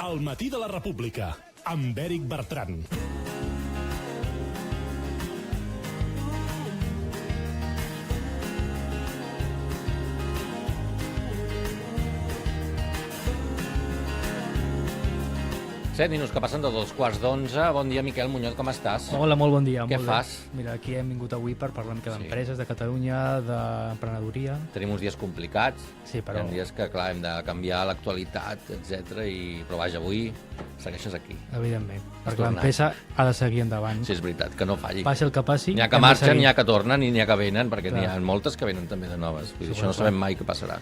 El matí de la República, amb Èric Bertran. Set minuts que passen de 2:15. Bon dia, Miquel Muñoz, com estàs? Hola, molt bon dia. Què molt fas? Bé. Mira, aquí hem vingut avui per parlar una mica Sí. d'empreses, de Catalunya, d'emprenedoria. Tenim uns dies complicats, Sí, però... hi ha dies que, clar, hem de canviar l'actualitat, etc. Però vaja, avui segueixes aquí. Evidentment, perquè tornat. l'empresa ha de seguir endavant. Sí, és veritat, que no falli. Passi el que passi... N'hi ha que hem de marxen, seguir. n'hi ha que tornen i n'hi ha que venen, perquè Clar. n'hi ha moltes que venen també de noves. Vull dir, Sí, això no sabem mai què passarà.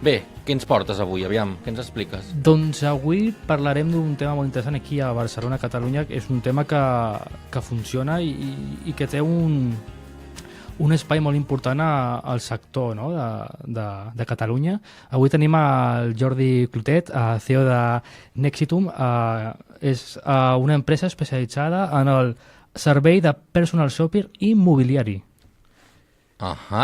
Bé, què ens portes avui? Aviam, què ens expliques? Doncs avui parlarem d'un tema molt interessant aquí a Barcelona, Catalunya. És un tema que funciona i que té un espai molt important al sector, no? de Catalunya. Avui tenim el Jordi Clotet, CEO de Nexitum. És una empresa especialitzada en el servei de personal shopper immobiliari.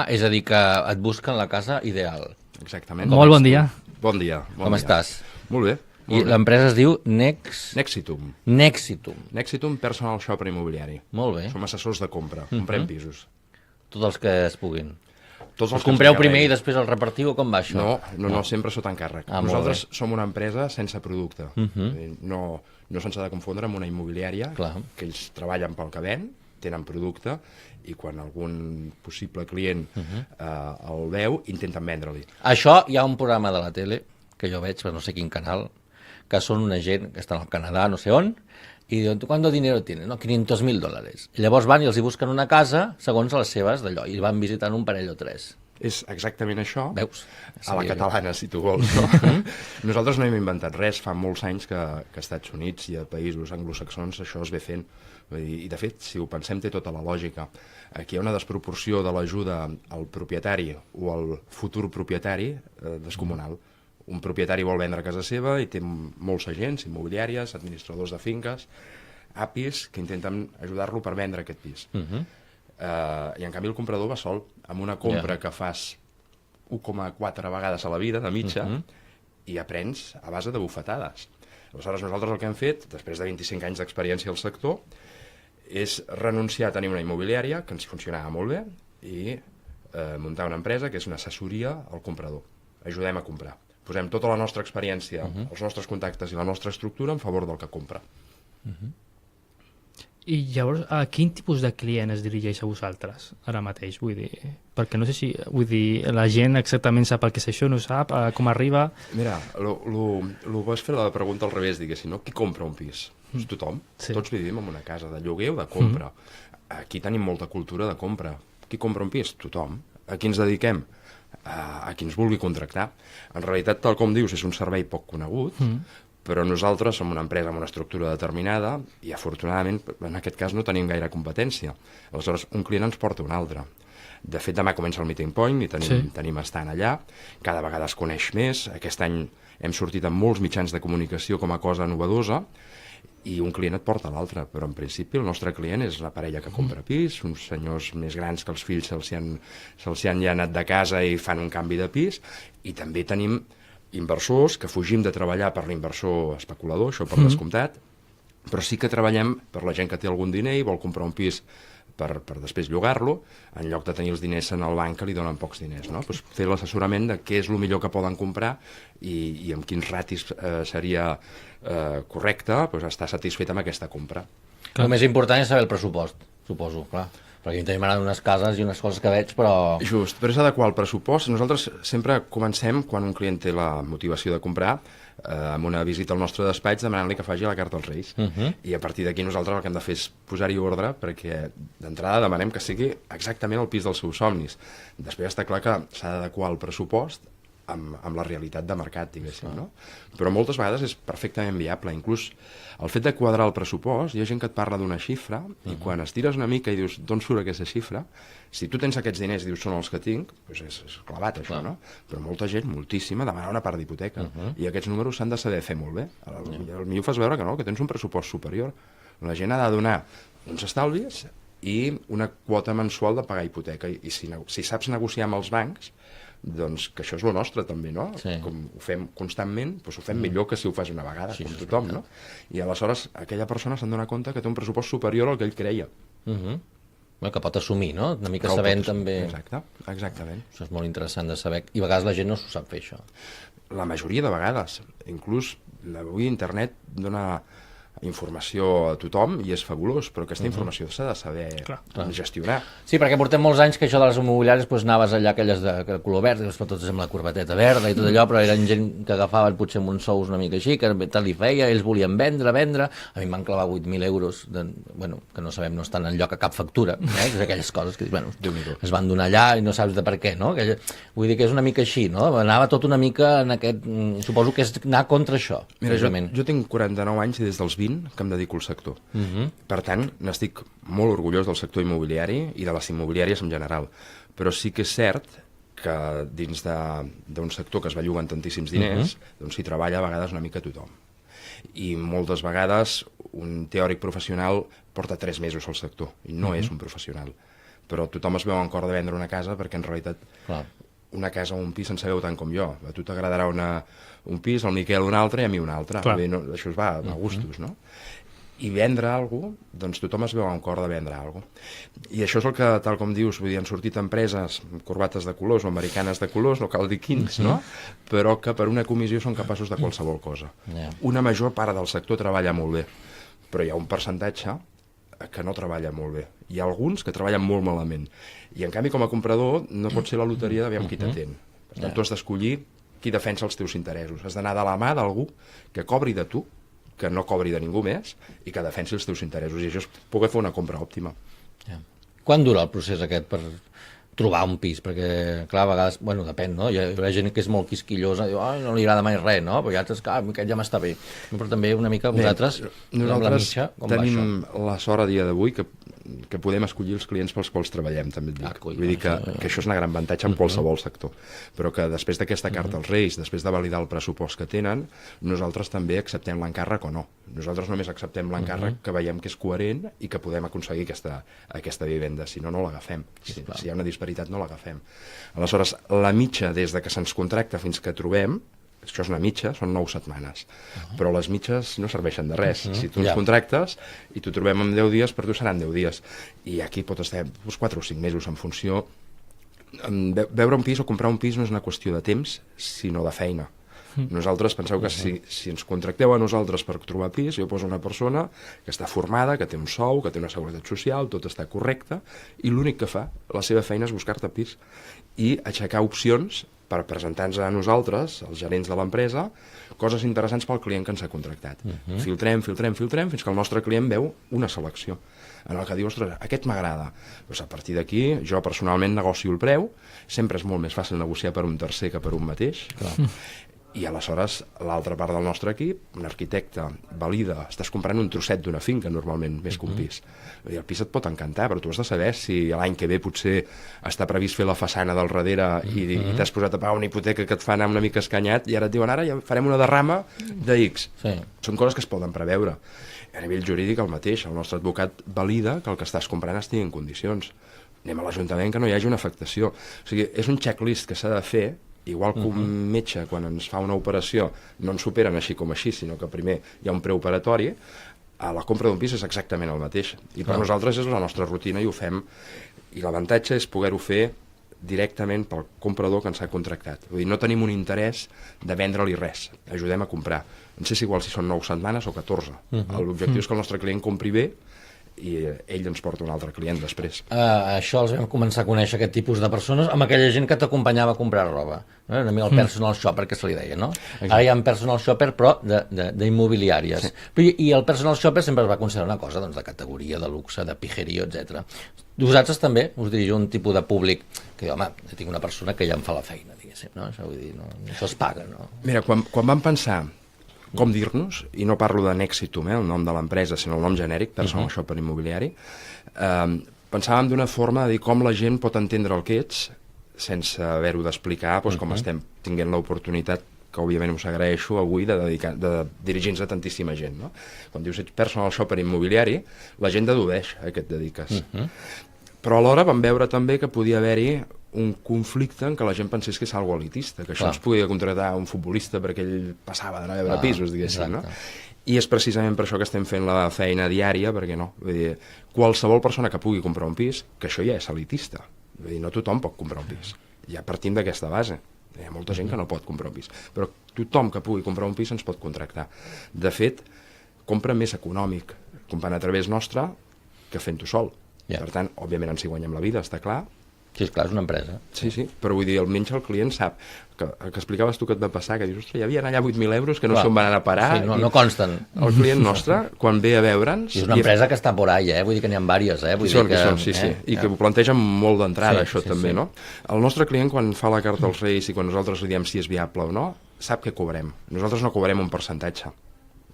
És a dir, que et busquen la casa ideal. Exactament. Molt bon dia. Bon dia. Com estàs? Molt bé. I l'empresa es diu Nexitum. Nexitum Personal Shopper Immobiliari. Molt bé. Som assessors de compra, comprem pisos. Tots els que es puguin. Tots Els que compreu ens primer i encarreguin. després el repartiu o com va això? No, sempre sota encàrrec. Molt Nosaltres bé. som una empresa sense producte. No se'ns ha de confondre amb una immobiliària, Clar. que ells treballen pel que ven, tenen producte, i quan algun possible client el veu, intenten vendre-li. Això hi ha un programa de la tele, que jo veig, però no sé quin canal, que són una gent que està al Canadà, no sé on, i diuen, ¿tu cuánto dinero tienes? No, $500,000. I llavors van i els hi busquen una casa segons les seves d'allò, i van visitant un parell o tres. És exactament això. Veus? A la catalana, si tu vols. No? Nosaltres no hem inventat res. Fa molts anys que a Estats Units i a països anglosaxons això es ve fent. Vull dir, i, de fet, si ho pensem, té tota la lògica. Aquí hi ha una desproporció de l'ajuda al propietari o al futur propietari descomunal. Un propietari vol vendre casa seva i té molts agents, immobiliàries, administradors de finques, APIs, que intenten ajudar-lo per vendre aquest pis. I en canvi el comprador va sol, amb una compra que fas 1,4 vegades a la vida, de mitja, i aprens a base de bufetades. Aleshores, nosaltres el que hem fet, després de 25 anys d'experiència al sector, és renunciar a tenir una immobiliària, que ens funcionava molt bé, i muntar una empresa que és una assessoria al comprador. Ajudem a comprar. Posem tota la nostra experiència, els nostres contactes i la nostra estructura en favor del que compra. I llavors, a quin tipus de client es dirigeix a vosaltres ara mateix? Vull dir, perquè no sé si la gent exactament sap el que és això, no sap com arriba... Mira, vas fer la pregunta al revés, diguéssim, no? Qui compra un pis? És tothom. Sí. Tots vivim en una casa de lloguer o de compra. Aquí tenim molta cultura de compra. Qui compra un pis? Tothom. A qui ens dediquem? A qui ens vulgui contractar. En realitat, tal com dius, és un servei poc conegut, però nosaltres som una empresa amb una estructura determinada i, afortunadament, en aquest cas no tenim gaire competència. Aleshores, un client ens porta un altre. De fet, demà comença el Meeting Point i tenim estant allà. Cada vegada es coneix més. Aquest any hem sortit amb molts mitjans de comunicació com a cosa novedosa i un client et porta l'altre, però en principi el nostre client és la parella que compra pis, uns senyors més grans que els fills se'ls han ja anat de casa i fan un canvi de pis, i també tenim inversors que fugim de treballar per l'inversor especulador, això per descomptat, però sí que treballem per la gent que té algun diner i vol comprar un pis per després llogar-lo, en lloc de tenir els diners en el banc que li donen pocs diners. No? Pues fer l'assessorament de què és el millor que poden comprar i amb quins ratis seria correcte estar satisfet amb aquesta compra. El més important és saber el pressupost, suposo, clar. Perquè aquí tenim ara unes cases i unes coses que veig, però... Just, però és adequar el pressupost. Nosaltres sempre comencem, quan un client té la motivació de comprar, amb una visita al nostre despatx demanant-li que faci la carta als Reis. I a partir d'aquí nosaltres el que hem de fer és posar-hi ordre perquè d'entrada demanem que sigui exactament el pis dels seus somnis. Després està clar que s'ha d'adequar el pressupost amb la realitat de mercat, diguéssim, no? Però moltes vegades és perfectament viable. Inclús el fet de quadrar el pressupost, hi ha gent que et parla d'una xifra i quan estires una mica i dius d'on surt aquesta xifra, si tu tens aquests diners i dius són els que tinc, doncs és clavat això, no? Però molta gent, moltíssima, demana una part d'hipoteca i aquests números s'han de saber fer molt bé. Potser ho fas veure que no, que tens un pressupost superior. La gent ha de donar uns estalvis i una quota mensual de pagar hipoteca i si saps negociar amb els bancs, doncs que això és lo nostre també, no? Sí. Com ho fem constantment, doncs ho fem millor que si ho fas una vegada, com tothom, no? I aleshores aquella persona se'n dona compte que té un pressupost superior al que ell creia. Que pot assumir, no? Una mica Que el sabent pot- també... Exacte, exactament. Això és molt interessant de saber. I a vegades la gent no s'ho sap fer, això. La majoria de vegades. Inclús avui internet dona informació a tothom i és fabulós, però aquesta informació s'ha de saber gestionar. Sí, perquè portem molts anys que això de les immobiliàries doncs anaves allà aquelles de color verd, totes amb la corbateta verda i tot allò, però eren gent que agafaven potser amb uns sous una mica així, que tal li feia, ells volien vendre. A mi em van clavar 8.000 euros, que no sabem, no estan enlloc a cap factura, aquelles coses que es van donar allà i no saps de per què, no? Vull dir que és una mica així, no? Anava tot una mica en aquest... Suposo que és anar contra això. Mira, jo tinc 49 anys i des dels 20 que em dedico al sector. Per tant, n'estic molt orgullós del sector immobiliari i de les immobiliàries en general. Però sí que és cert que dins d'un sector que es belluguen tantíssims diners, doncs s'hi treballa a vegades una mica tothom. I moltes vegades un teòric professional porta 3 mesos al sector i no és un professional. Però tothom es veu en cor de vendre una casa perquè en realitat una casa o un pis en sabeu tant com jo. A tu t'agradarà un pis, al Miquel un altre i a mi un altre. Bé, no, això es va a gustos, no? I vendre alguna cosa, doncs tothom es veu en cor de vendre alguna cosa. I això és el que, tal com dius, vull dir, han sortit empreses amb corbates de colors o americanes de colors, no cal dir quins, no? Però que per una comissió són capaços de qualsevol cosa. Una major part del sector treballa molt bé, però hi ha un percentatge que no treballa molt bé. Hi ha alguns que treballen molt malament. I, en canvi, com a comprador, no pot ser la loteria d'aviam qui t'atén. Per tant, tu has d'escollir qui defensa els teus interessos. Has d'anar de la mà d'algú que cobri de tu, que no cobri de ningú més, i que defensi els teus interessos. I això és poder fer una compra òptima. Quan dura el procés aquest per trobar un pis? Perquè, clar, a vegades, bueno, depèn, no? Hi ha gent que és molt quisquillosa, diu, no li agrada mai res, no? Però ja aquest ja m'està bé. Però també una mica vosaltres, amb la mitja, com va això? Tenim la sort a dia d'avui que podem escollir els clients pels quals treballem, també et dic. Vull dir que això és un gran avantatge en qualsevol sector. Però que després d'aquesta carta als Reis, després de validar el pressupost que tenen, nosaltres també acceptem l'encàrrec o no. Nosaltres només acceptem l'encàrrec que veiem que és coherent i que podem aconseguir aquesta vivenda. Si no, no l'agafem. Si hi ha una disparitat, no l'agafem. Aleshores, la mitja des de que se'ns contracta fins que trobem, això és una mitja, són 9 setmanes. Però les mitges no serveixen de res. Si tu ens contractes i t'ho trobem en 10 dies, per tu seran 10 dies. I aquí pot estar 4 o 5 mesos en funció... Veure un pis o comprar un pis no és una qüestió de temps, sinó de feina. Nosaltres penseu que si ens contracteu a nosaltres per trobar pis, jo poso una persona que està formada, que té un sou, que té una seguretat social, tot està correcte, i l'únic que fa, la seva feina és buscar-te pis i aixecar opcions per presentar-nos a nosaltres, els gerents de l'empresa, coses interessants pel client que ens ha contractat. Filtrem fins que el nostre client veu una selecció en el que diu, ostres, aquest m'agrada. Doncs a partir d'aquí, jo personalment negocio el preu, sempre és molt més fàcil negociar per un tercer que per un mateix, i aleshores l'altra part del nostre equip, un arquitecte valida, estàs comprant un trosset d'una finca normalment, més que un pis. El pis et pot encantar, però tu has de saber si l'any que ve potser està previst fer la façana del darrere i t'has posat a pagar una hipoteca que et fa anar una mica escanyat i ara et diuen, ara ja farem una derrama de X. Són coses que es poden preveure. A nivell jurídic el mateix, el nostre advocat valida que el que estàs comprant estigui en condicions. Anem a l'Ajuntament que no hi hagi una afectació. O sigui, és un checklist que s'ha de fer. Igual que un metge, quan ens fa una operació, no ens superen així com així, sinó que primer hi ha un preoperatori, a la compra d'un pis és exactament el mateix. I per nosaltres és la nostra rutina i ho fem. I l'avantatge és poder-ho fer directament pel comprador que ens ha contractat. Vull dir, no tenim un interès de vendre-li res. Ajudem a comprar. No sé si igual si són 9 setmanes o 14. L'objectiu és que el nostre client compri bé i ell ens porta un altre client després. Això els vam començar a conèixer, aquest tipus de persones, amb aquella gent que t'acompanyava a comprar roba. Una mica el personal shopper, que se li deia, no? Ara hi ha un personal shopper, però d'immobiliàries. I el personal shopper sempre es va considerar una cosa de categoria, de luxe, de pijerío, etc. Vosaltres també us dirigiu un tipus de públic que diu, home, tinc una persona que ja em fa la feina, diguéssim, no? Això, vull dir, això es paga, no? Mira, quan vam pensar com dir-nos, i no parlo de Nexitum, el nom de l'empresa, sinó el nom genèric, personal shopper immobiliari, pensàvem d'una forma de dir com la gent pot entendre el que ets sense haver-ho d'explicar, com estem tinguent l'oportunitat, que òbviament us agraeixo avui, de dirigir-nos a tantíssima gent. No? Quan dius ets personal shopper immobiliari, la gent dedueix a què et dediques. Però alhora vam veure també que podia haver-hi un conflicte en què la gent pensés que és algo elitista, que això ens podia contratar un futbolista perquè ell passava d'anar a veure pisos, diguéssim, no? I és precisament per això que estem fent la feina diària, perquè no, vull dir, qualsevol persona que pugui comprar un pis, que això ja és elitista, vull dir, no tothom pot comprar un pis, ja partim d'aquesta base, hi ha molta gent que no pot comprar un pis, però tothom que pugui comprar un pis ens pot contractar. De fet, compra més econòmic, comprant a través nostre, que fent-ho sol. Per tant, òbviament ens hi guanyem la vida, està clar. Sí, esclar, és una empresa. Sí, però vull dir, almenys el client sap que explicaves tu que et va passar, que dius, ostres, hi havia allà 8.000 euros que no sé on van anar a parar. Sí, no consten. El client nostre, quan ve a veure'ns... És una empresa que està por ahí, vull dir que n'hi ha diverses. Vull dir que són, sí. I que ho plantegen molt d'entrada, això també, no? El nostre client, quan fa la carta als Reis i quan nosaltres li diem si és viable o no, sap que cobrem. Nosaltres no cobrem un percentatge,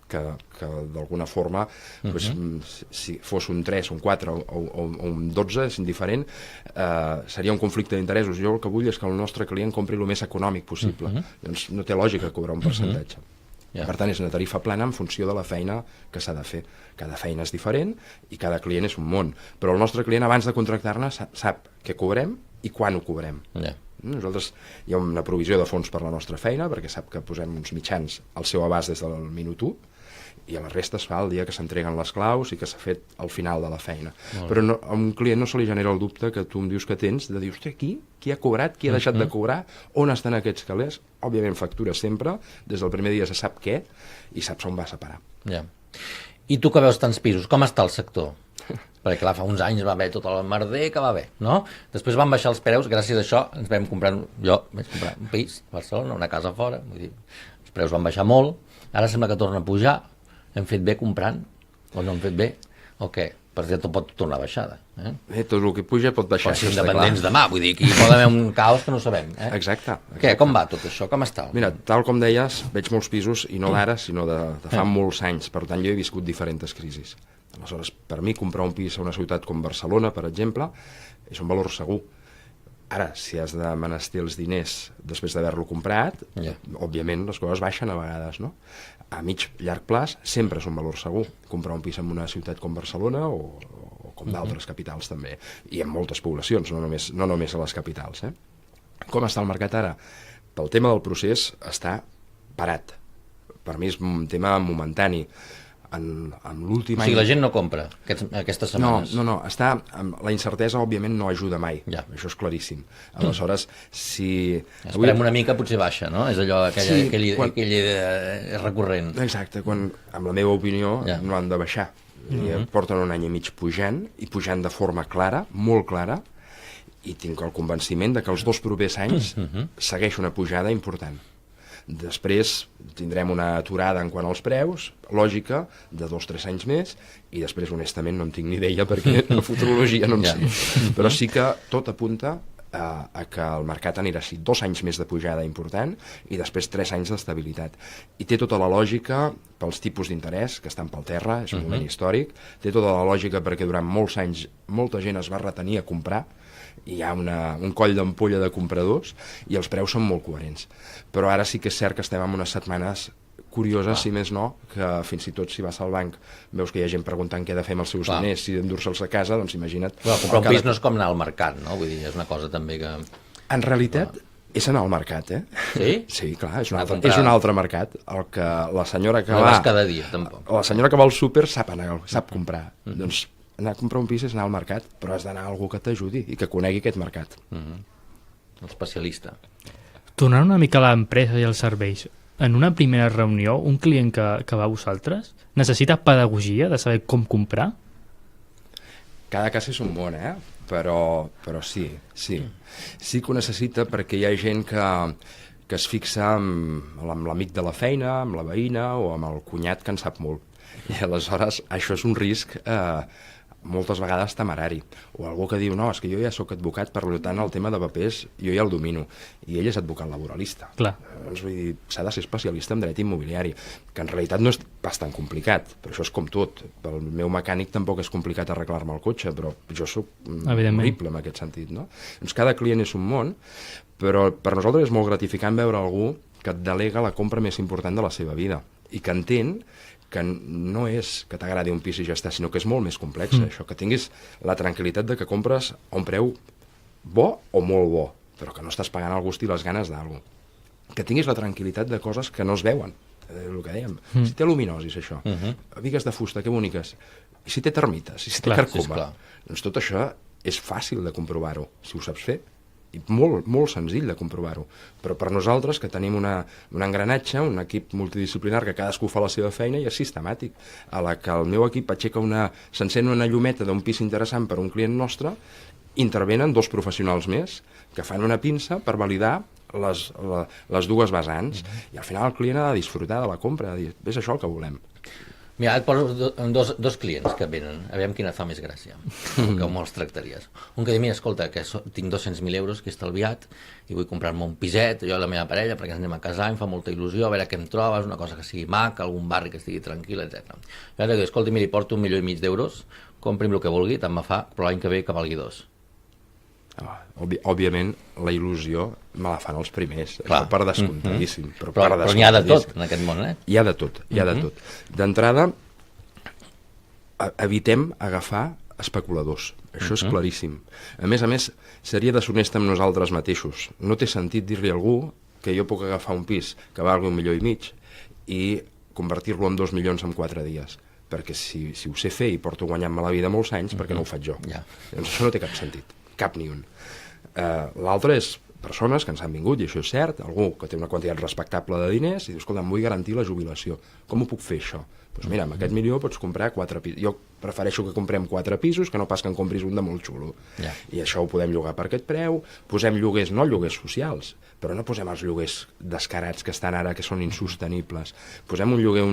que d'alguna forma, si fos un 3, un 4 o un 12, és indiferent, seria un conflicte d'interessos. Jo el que vull és que el nostre client compri el més econòmic possible. Doncs no té lògica cobrar un percentatge. Per tant, és una tarifa plana en funció de la feina que s'ha de fer. Cada feina és diferent i cada client és un món. Però el nostre client, abans de contractar-ne, sap què cobrem i quan ho cobrem. Nosaltres hi ha una provisió de fons per la nostra feina, perquè sap que posem uns mitjans al seu abast des del minut 1, i a la resta es fa el dia que s'entreguen les claus i que s'ha fet al final de la feina. Però a un client no se li genera el dubte que tu em dius que tens, de dir, hosti, qui ha cobrat, qui ha deixat de cobrar, on estan aquests calés? Òbviament factura sempre, des del primer dia se sap què, i saps on va separar. I tu que veus tants pisos, com està el sector? Perquè clar, fa uns anys va haver tot el merder que va haver, no? Després van baixar els preus, gràcies a això ens vam comprar, jo vaig comprar un pis a Barcelona, una casa fora, vull dir, els preus van baixar molt, ara sembla que torna a pujar. Hem fet bé comprant? O no hem fet bé? O què? Perquè tot pot tornar a baixada. Tot el que puja pot baixar. Pot ser independents demà, vull dir, que hi pot haver un caos que no sabem. Exacte. Què? Com va tot això? Com està? Mira, tal com deies, veig molts pisos, i no d'ara, sinó de fa molts anys. Per tant, jo he viscut diferents crisis. Aleshores, per mi, comprar un pis a una ciutat com Barcelona, per exemple, és un valor segur. Ara, si has de menester els diners després d'haver-lo comprat, òbviament les coses baixen a vegades, no? A mig, llarg plaç, sempre és un valor segur. Comprar un pis en una ciutat com Barcelona o com d'altres capitals també. I en moltes poblacions, no només a les capitals. Com està el mercat ara? Pel tema del procés està parat. Per mi és un tema momentani. En l'últim any... O sigui, la gent no compra aquestes setmanes. No, la incertesa òbviament no ajuda mai, això és claríssim. Aleshores, si... Esperem una mica, potser baixa, no? És allò, aquell recurrent. Exacte, quan, amb la meva opinió, no han de baixar. Porten un any i mig pujant, i pujant de forma clara, molt clara, i tinc el convenciment de que els 2 propers anys segueix una pujada important. Després tindrem una aturada en quant als preus, lògica, de 2 o 3 anys més, i després, honestament, no en tinc ni idea, perquè la futurologia no en sé. Però sí que tot apunta a que el mercat anirà així 2 anys més de pujada important i després 3 anys d'estabilitat. I té tota la lògica pels tipus d'interès, que estan pel terra, és un moment històric, té tota la lògica perquè durant molts anys molta gent es va retenir a comprar, hi ha un coll d'ampolla de compradors i els preus són molt coherents. Però ara sí que és cert que estem en unes setmanes curioses, si més no, que fins i tot si vas al banc veus que hi ha gent preguntant què ha de fer amb els seus diners, si endur-se'ls a casa, doncs imagina't... Comprar un pis no és com anar al mercat, no? Vull dir, és una cosa també que... En realitat, és anar al mercat, Sí? Sí, clar, és un altre mercat. El que la senyora que va... No va... vas cada dia, tampoc. La senyora que va al súper sap comprar. Doncs anar a comprar un pis és anar al mercat, però has d'anar a algú que t'ajudi i que conegui aquest mercat. L'especialista. Tornant una mica a l'empresa i als serveis, en una primera reunió, un client que va a vosaltres necessita pedagogia de saber com comprar? Cada cas és un món, però sí. Sí que ho necessita perquè hi ha gent que es fixa amb l'amic de la feina, amb la veïna o amb el cunyat que en sap molt. I aleshores això és un risc moltes vegades temerari. O algú que diu, no, és que jo ja sóc advocat, per tant el tema de papers jo ja el domino. I ell és advocat laboralista. Clar. Doncs vull dir, s'ha de ser especialista en dret immobiliari, que en realitat no és bastant complicat, però això és com tot. Pel meu mecànic tampoc és complicat arreglar-me el cotxe, però jo sóc horrible en aquest sentit, no? Doncs cada client és un món, però per nosaltres és molt gratificant veure algú que et delega la compra més important de la seva vida i que entén que no és que t'agradi un pis i ja està, sinó que és molt més complex, això, que tinguis la tranquil·litat de que compres a un preu bo o molt bo, però que no estàs pagant el gust i les ganes d'algú. Que tinguis la tranquil·litat de coses que no es veuen, el que dèiem. Si té aluminosis, això, bigues de fusta, que boniques, i si té termites, i si té carcoma, doncs tot això és fàcil de comprovar-ho, si ho saps fer, i molt, molt senzill de comprovar-ho. Però per nosaltres, que tenim un engranatge, un equip multidisciplinar, que cadascú fa la seva feina i és sistemàtic. A la que el meu equip s'encén una llumeta d'un pis interessant per un client nostre, intervenen 2 professionals més que fan una pinça per validar les dues vessants, i al final el client ha de disfrutar de la compra, de dir, és això el que volem. Mira, et poso dos clients que venen, aviam quina fa més gràcia, com els tractaries. Un que diu, mira, escolta, que tinc 200.000 euros que he estalviat i vull comprar-me un piset, jo i la meva parella, perquè ens anem a casar, em fa molta il·lusió, a veure què em trobes, una cosa que sigui maca, algun barri que estigui tranquil, etc. I ara diu, escolta, mira, porto 1,5 milió d'euros, compri'm el que vulgui, tant me fa, però l'any que ve que valgui 2. Òbviament, la il·lusió me la fan els primers, per descomptadíssim. Però n'hi ha de tot en aquest món, eh? Hi ha de tot, hi ha de tot. D'entrada, evitem agafar especuladors. Això és claríssim. A més, seria deshonest amb nosaltres mateixos. No té sentit dir-li a algú que jo puc agafar un pis que valgui 1,5 milions i convertir-lo en 2 milions en 4 dies. Perquè si ho sé fer i porto guanyant-me la vida molts anys, per què no ho faig jo? Doncs això no té cap sentit. Cap ni un. L'altre és persones que ens han vingut, i això és cert, algú que té una quantitat respectable de diners i diu, escolta, em vull garantir la jubilació. Com ho puc fer, això? Doncs mira, amb aquest milió pots comprar 4 pisos. Jo prefereixo que comprem 4 pisos que no pas que en compris un de molt xulo. I això ho podem llogar per aquest preu. Posem lloguers, no lloguers socials, però no posem els lloguers descarats que estan ara, que són insostenibles. Posem un lloguer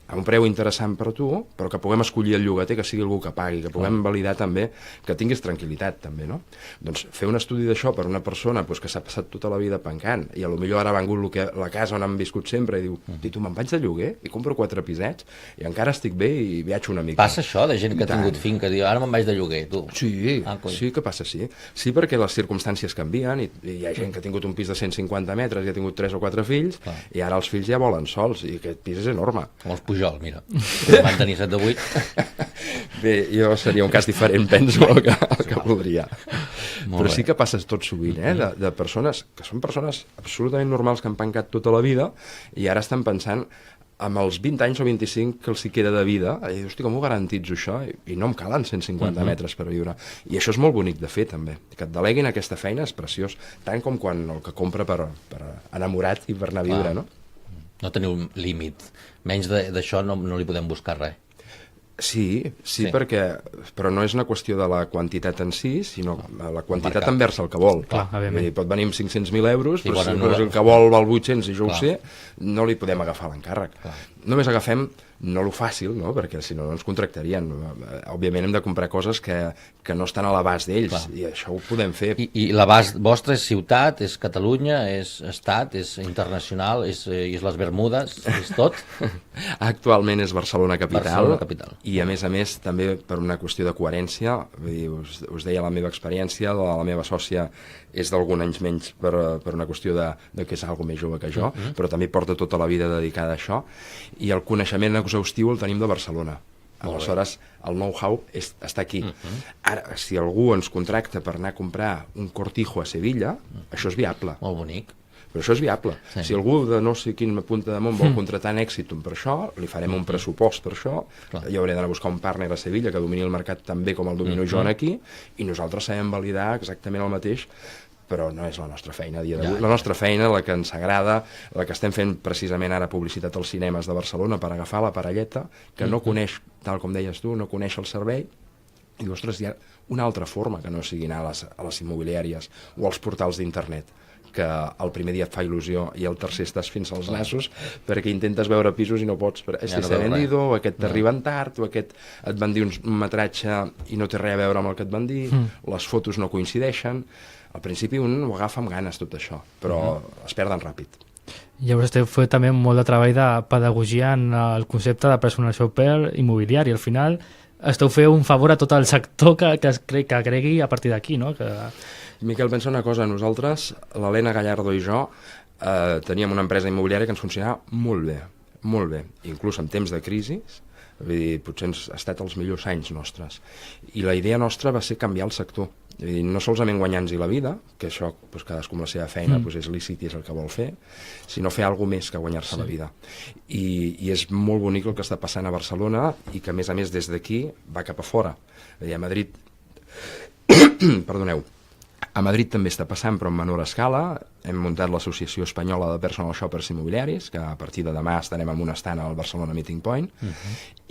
a un preu interessant per tu, però que puguem escollir el llogater, que sigui algú que pagui, que puguem validar també, que tinguis tranquil·litat també, no? Doncs fer un estudi d'això per una persona que s'ha passat tota la vida pencant i potser ara ha vengut la casa on han viscut sempre i diu, tu me'n vaig de lloguer i compro 4 pisets i encara estic bé i viatjo una mica. Passa això de gent que ha tingut finca, diu, ara me'n vaig de lloguer, tu? Sí, sí que passa, sí. Sí, perquè les circumstàncies canvien i hi ha gent que ha tingut un pis de 150 metres i ha tingut 3 o 4 fills i ara els fills ja volen sols i aquest pis és enorme. Com els Pujol, mira, van tenir 7 o 8. Bé, jo seria un cas diferent, penso, el que voldria. Però sí que passes tot sovint, de persones que són persones absolutament normals que han pencat tota la vida i ara estan pensant amb els 20 anys o 25 que els hi queda de vida, i dius, hosti, com ho garantitzo això? I no em calen 150 metres per viure. I això és molt bonic de fer, també. Que et deleguin aquesta feina és preciós, tant com quan el que compra per enamorat i per anar a viure, no? No teniu límit. Menys d'això no li podem buscar res. Sí, però no és una qüestió de la quantitat en si, sinó la quantitat envers el que vol. Pot venir amb 500.000 euros, però si el que vol val 800 i jo ho sé, no li podem agafar l'encàrrec. Només agafem no lo fàcil, no? Perquè si no ens contractarien. Òbviament hem de comprar coses que no estan a l'abast d'ells i això ho podem fer. I l'abast vostre és ciutat, és Catalunya, és estat, és internacional, és les Bermudes, és tot? Actualment és Barcelona capital. I a més també per una qüestió de coherència, us deia la meva experiència, la meva sòcia és d'algun anys menys per una qüestió de que és algo més jove que jo, però també porta tota la vida dedicada a això, i el coneixement exhaustiu el tenim de Barcelona. Aleshores, el know-how està aquí. Ara, si algú ens contracta per anar a comprar un cortijo a Sevilla, això és viable. Molt bonic. Però això és viable. Si algú de no sé quin punta de món vol contratar en Exitum per això, li farem un pressupost per això, jo hauré d'anar a buscar un partner a Sevilla que domini el mercat tan bé com el domino jo aquí, i nosaltres sabem validar exactament el mateix, però no és la nostra feina a dia d'avui. La nostra feina, la que ens agrada, la que estem fent precisament ara publicitat als cinemes de Barcelona per agafar la parelleta, que no coneix, tal com deies tu, no coneix el servei, i diu, ostres, hi ha una altra forma que no sigui anar a les immobiliàries o als portals d'internet, que el primer dia et fa il·lusió i el tercer estàs fins als nassos perquè intentes veure pisos i no pots. Este s'ha vendido, o aquest t'arriben tard, o aquest et van dir un metratge i no té res a veure amb el que et van dir, les fotos no coincideixen. Al principi un ho agafa amb ganes tot això, però es perden ràpid. Llavors esteu fet també molt de treball de pedagogia en el concepte de personal shopper immobiliari. Al final esteu fent un favor a tot el sector que cregui a partir d'aquí, no? Miquel, pensa una cosa, nosaltres, l'Helena Gallardo i jo, teníem una empresa immobiliària que ens funcionava molt bé, inclús en temps de crisi, vull dir, potser ha estat els millors anys nostres. I la idea nostra va ser canviar el sector Vull dir, no solament guanyant-hi la vida, que això doncs, cadascú amb la seva feina doncs, és lícit i és el que vol fer, sinó fer alguna més que guanyar-se la vida. I és molt bonic el que està passant a Barcelona i que, a més, des d'aquí va cap a fora. Vull dir, a Madrid... Perdoneu. A Madrid també està passant, però en menor escala. Hem muntat l'Associació Espanyola de Personal Shoppers Immobiliaris, que a partir de demà estarem en un estant al Barcelona Meeting Point,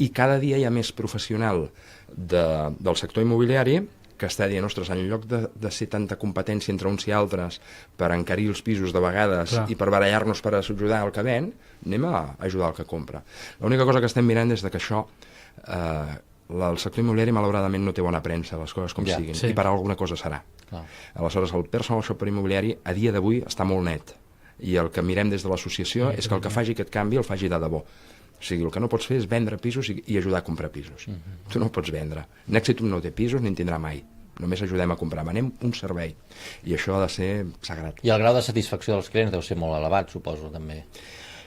i cada dia hi ha més professional del sector immobiliari que està dient, ostres, en lloc de ser tanta competència entre uns i altres per encarir els pisos de vegades i per barallar-nos per ajudar el que ven, anem a ajudar el que compra. L'única cosa que estem mirant és que això... el sector immobiliari malauradament no té bona premsa, les coses com siguin, i per alguna cosa serà. Aleshores, el personal shopper immobiliari a dia d'avui està molt net, i el que mirem des de l'associació és que el que faci aquest canvi el faci de debò. O sigui, el que no pots fer és vendre pisos i ajudar a comprar pisos. Tu no pots vendre. Nexitum no té pisos ni en tindrà mai. Només ajudem a comprar, venem un servei. I això ha de ser sagrat. I el grau de satisfacció dels clients deu ser molt elevat, suposo, també.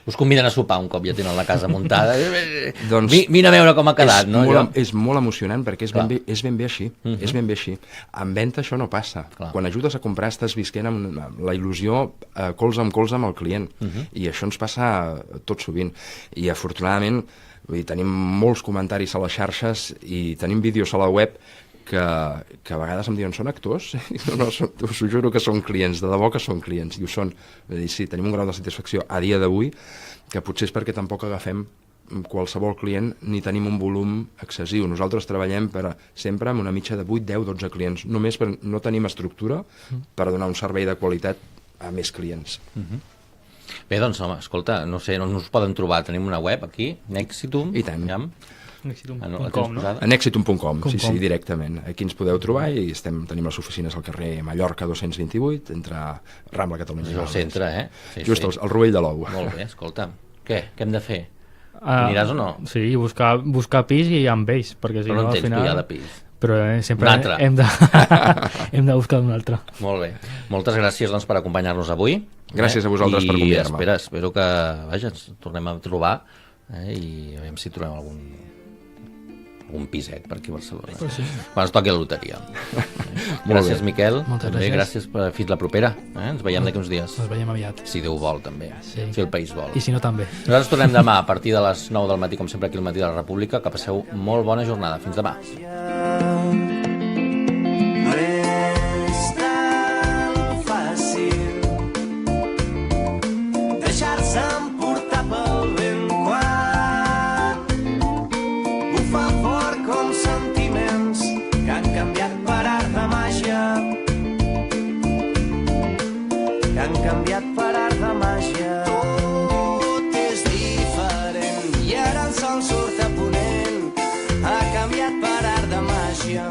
Us conviden a sopar un cop ja tenen la casa muntada. Doncs vine a veure com ha quedat, no? És molt emocionant perquè és ben bé així. És ben bé així. En venda això no passa. Quan ajudes a comprar estàs visquent amb la il·lusió colze amb colze amb el client. I això ens passa tot sovint. I afortunadament tenim molts comentaris a les xarxes i tenim vídeos a la web que a vegades em diuen, són actors? No, us ho juro que són clients, de debò que són clients, i ho són. Sí, tenim un grau de satisfacció a dia d'avui que potser és perquè tampoc agafem qualsevol client ni tenim un volum excessiu. Nosaltres treballem sempre amb una mitja de 8, 10, 12 clients, només no tenim estructura per donar un servei de qualitat a més clients. Bé, doncs, home, escolta, no sé, on us poden trobar? Tenim una web aquí, Nexitum. I tant. Nexitum.com, no? A Nexitum.com, sí, directament. Aquí ens podeu trobar i tenim les oficines al carrer Mallorca 228, entre Rambla Catalunya i Balmes. És el centre, Just al Rovell de l'Ou. Molt bé, escolta. Què hem de fer? Aniràs o no? Sí, buscar pis i amb ells, perquè si no, al tens final... ja de pis. Però sempre hem de buscar un altre. Molt bé. Moltes gràcies doncs, per acompanyar-nos avui. Gràcies a vosaltres per convidar-me. I espero que ens tornem a trobar i a veure si trobem algun piset per aquí a Barcelona. Quan es toqui la loteria. Gràcies, Miquel. Moltes gràcies. Gràcies fins la propera. Ens veiem d'aquí uns dies. Ens veiem aviat. Si Déu vol, també. Si el país vol. I si no, també. Nosaltres tornem demà a partir de les 9 del matí, com sempre, aquí al Matí de la República. Que passeu molt bona jornada. Fins demà. És tan fàcil deixar-se emportar pel vent quan bufa fort com sentiments que han canviat per art de màgia, que han canviat per art de màgia. Tot és diferent i ara el sol surt a ponent, ha canviat per art de màgia.